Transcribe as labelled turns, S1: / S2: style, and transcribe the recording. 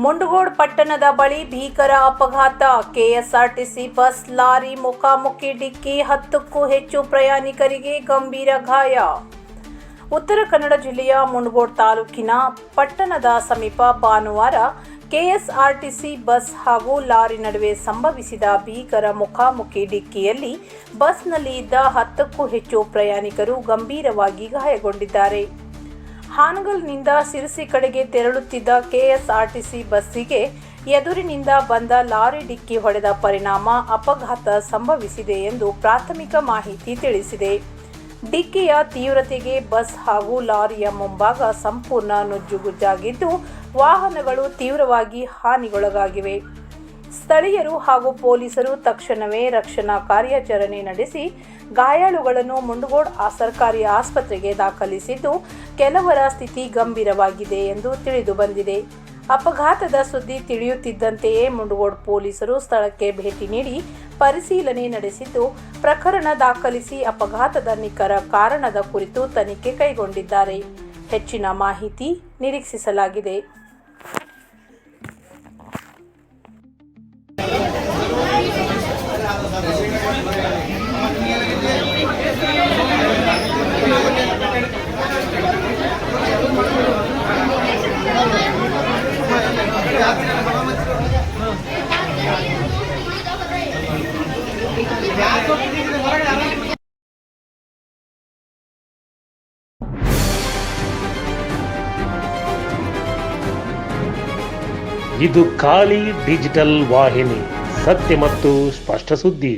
S1: ಮುಂಡಗೋಡ್ ಪಟ್ಟಣದ ಬಳಿ ಭೀಕರ ಅಪಘಾತ. ಕೆಎಸ್ಆರ್ಟಿಸಿ ಬಸ್ ಲಾರಿ ಮುಖಾಮುಖಿ ಡಿಕ್ಕಿ, 10ಕ್ಕೂ ಹೆಚ್ಚು ಪ್ರಯಾಣಿಕರಿಗೆ ಗಂಭೀರ ಗಾಯ. ಉತ್ತರ ಕನ್ನಡ ಜಿಲ್ಲೆಯ ಮುಂಡಗೋಡ್ ತಾಲೂಕಿನ ಪಟ್ಟಣದ ಸಮೀಪ ಭಾನುವಾರ ಕೆಎಸ್ಆರ್ಟಿಸಿ ಬಸ್ ಹಾಗೂ ಲಾರಿ ನಡುವೆ ಸಂಭವಿಸಿದ ಭೀಕರ ಮುಖಾಮುಖಿ ಡಿಕ್ಕಿಯಲ್ಲಿ ಬಸ್ನಲ್ಲಿ ಇದ್ದ 10ಕ್ಕೂ ಹೆಚ್ಚು ಪ್ರಯಾಣಿಕರು ಗಂಭೀರವಾಗಿ ಗಾಯಗೊಂಡಿದ್ದಾರೆ. ಹಾನಗಲ್ನಿಂದ ಸಿರಸಿ ಕಡೆಗೆ ತೆರಳುತ್ತಿದ್ದ ಕೆಎಸ್ಆರ್ಟಿಸಿ ಬಸ್ಸಿಗೆ ಎದುರಿನಿಂದ ಬಂದ ಲಾರಿ ಡಿಕ್ಕಿ ಹೊಡೆದ ಪರಿಣಾಮ ಅಪಘಾತ ಸಂಭವಿಸಿದೆ ಎಂದು ಪ್ರಾಥಮಿಕ ಮಾಹಿತಿ ತಿಳಿಸಿದೆ. ಡಿಕ್ಕಿಯ ತೀವ್ರತೆಗೆ ಬಸ್ ಹಾಗೂ ಲಾರಿಯ ಮುಂಭಾಗ ಸಂಪೂರ್ಣ ನುಜ್ಜುಗುಜ್ಜಾಗಿದ್ದು, ವಾಹನಗಳು ತೀವ್ರವಾಗಿ ಹಾನಿಗೊಳಗಾಗಿವೆ. ಸ್ಥಳೀಯರು ಹಾಗೂ ಪೊಲೀಸರು ತಕ್ಷಣವೇ ರಕ್ಷಣಾ ಕಾರ್ಯಾಚರಣೆ ನಡೆಸಿ ಗಾಯಾಳುಗಳನ್ನು ಮುಂಡಗೋಡ್ ಸರ್ಕಾರಿ ಆಸ್ಪತ್ರೆಗೆ ದಾಖಲಿಸಿದ್ದು, ಕೆಲವರ ಸ್ಥಿತಿ ಗಂಭೀರವಾಗಿದೆ ಎಂದು ತಿಳಿದು ಬಂದಿದೆ. ಅಪಘಾತದ ಸುದ್ದಿ ತಿಳಿಯುತ್ತಿದ್ದಂತೆಯೇ ಮುಂಡಗೋಡ್ ಪೊಲೀಸರು ಸ್ಥಳಕ್ಕೆ ಭೇಟಿ ನೀಡಿ ಪರಿಶೀಲನೆ ನಡೆಸಿದ್ದು, ಪ್ರಕರಣ ದಾಖಲಿಸಿ ಅಪಘಾತದ ನಿಖರ ಕಾರಣದ ಕುರಿತು ತನಿಖೆ ಕೈಗೊಂಡಿದ್ದಾರೆ. ಹೆಚ್ಚಿನ ಮಾಹಿತಿ ನಿರೀಕ್ಷಿಸಲಾಗಿದೆ.
S2: ಇದು ಖಾಲಿ ಡಿಜಿಟಲ್ ವಾಹಿನಿ, ಸತ್ಯ ಮತ್ತು ಸ್ಪಷ್ಟ ಸುದ್ದಿ.